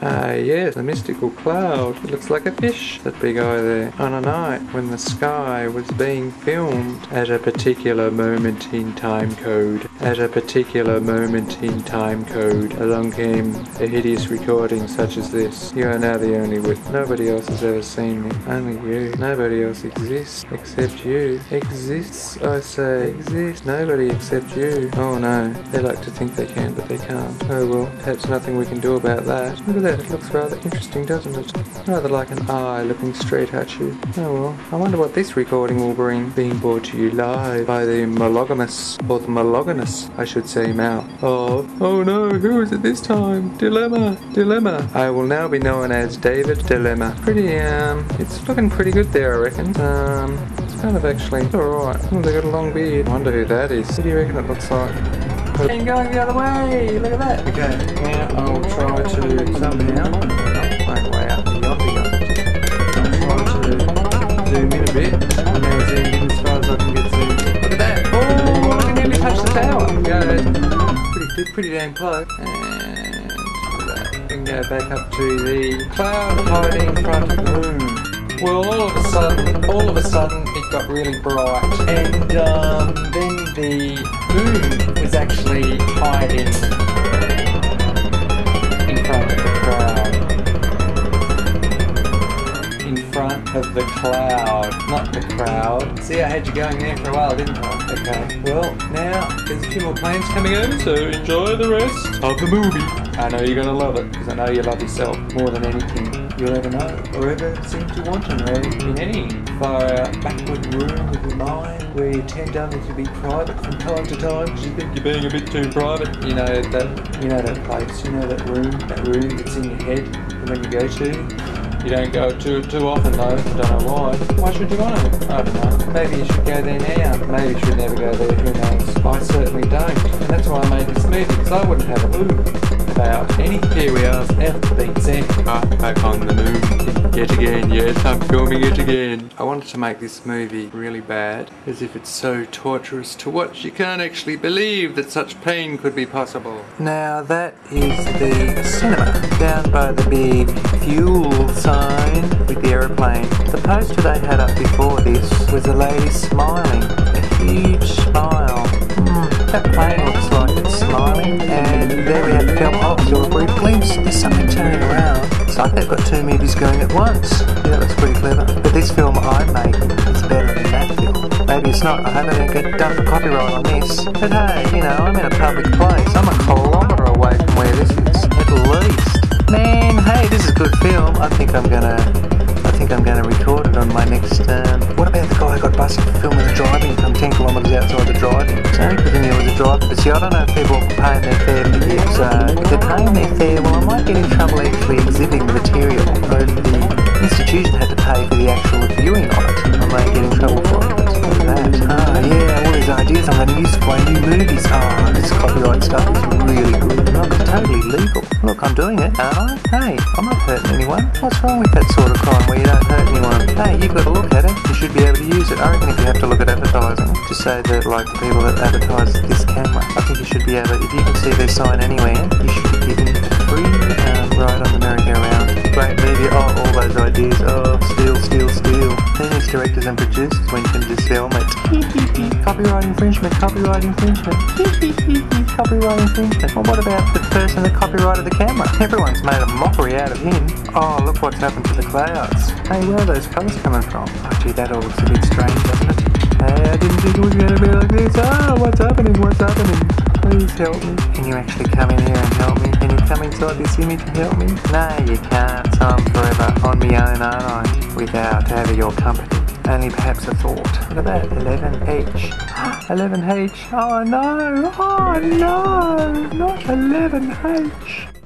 Yes, a mystical cloud. It looks like a fish, that big eye there. On a night when the sky was being filmed at a particular moment in time code. At a particular moment in time code, along came a hideous recording such as this. You are now the only witness. Nobody else has ever seen me. Only you. Nobody else exists except you. Exists, I say. Exists. Nobody except you. Oh no. They like to think they can, but they can't. Oh well, perhaps nothing we can do about that. Look at that. It looks rather interesting, doesn't it? Rather like an eye looking straight at you. Oh well. I wonder what this recording will bring. Being brought to you live by the monogamous, or the monogamous, I should say, mouth of... Oh no, who is it this time? Dilemma. Dilemma. I will now be known as David Dilemma. Pretty, it's looking pretty good there, I reckon. It's kind of actually alright. Oh, they got a long beard. I wonder who that is. What do you reckon it looks like? And going the other way, look at that. Okay, now I'll try to somehow make way up yonder. I'll try to zoom in a bit. I'm now zoomed in as far as I can get zoomed. Look at that. Oh, I can nearly touch the tower. Go. Pretty damn close. And look at that. We can go back up to the cloud hiding in front of the room. Well, all of a sudden, it got really bright, and then the moon was actually hiding in front of the crowd. In front of the cloud, not the crowd. See, I had you going there for a while, didn't I? Okay. Well, now there's a few more planes coming over, so enjoy the rest of the movie. I know you're gonna love it, because I know you love yourself more than anything you'll ever know, or ever seem to want to know in any far out backward room of your mind where you tend only to be private from time to time because you think you're being a bit too private. You know that place, you know that room that's in your head, the one you go to. You don't go too often though, I don't know why. Why should you want to? I don't know. Maybe you should go there now. Maybe you should never go there, who knows. I certainly don't. And that's why I made this movie, because I wouldn't have a clue about any. Here we are, FBZ. Back on the moon. Yet again, yes, I'm filming it again. I wanted to make this movie really bad, as if it's so torturous to watch. You can't actually believe that such pain could be possible. Now that is the cinema, down by the big fuel sign with the aeroplane. The poster they had up before this was a lady smiling, a huge smile. That plane looks like it's smiling, and there we have the film. Oh, saw a brief glimpse. There's something turning around. It's like they've got two movies going at once. Yeah, that's pretty clever. But this film I'm making is better than that film. Maybe it's not. I hope I don't get done for copyright on this. But hey, you know, I'm in a public place. I'm a kilometre away from where this is, at least. Man, hey, this is a good film. I think I'm gonna record it on my next what about the guy who got busted for filming the driving from 10 kilometres outside the driving? It's only because he knew it was a driving. But see, I don't know if people are paying their fare for this. If they're paying their fare, well, I might get in trouble actually exhibiting the material. Or if the institution had to pay for the actual viewing of it, I might get in trouble for it. Look at that. Ah, yeah, all these ideas I'm going to use for my new movies. Oh, this copyright stuff is really good. Look, it's totally legal. Look, I'm doing it, aren't I? Hey, I'm not hurting anyone. What's wrong with that sort of crime where you don't hurt anyone? Hey, you've got to look at it. You should be able to use it. I reckon if you have to look at advertising, to say that, like, the people that advertise this camera, I think you should be able to, if you can see their sign anywhere, you should be given a free ride on the merry-go-round. Great movie. Oh, all those ideas. Oh, steal. Who needs directors and producers when you can just film it? Copyright infringement. Copyright infringement. Well, what about the person that copyrighted the camera? Everyone's made a mockery out of him. Oh, look what's happened to the clouds. Hey, where are those colours coming from? Oh, gee, that all looks a bit strange, doesn't it? Hey, I didn't think it was going to be like this. Oh, what's happening? Please help me. Can you actually come in here and help me? Can you come inside this image and help me? No, you can't. So I'm forever on my own, aren't I? Without having your company. Only perhaps a thought. Look at that, 11H. 11H. Oh no, not 11H.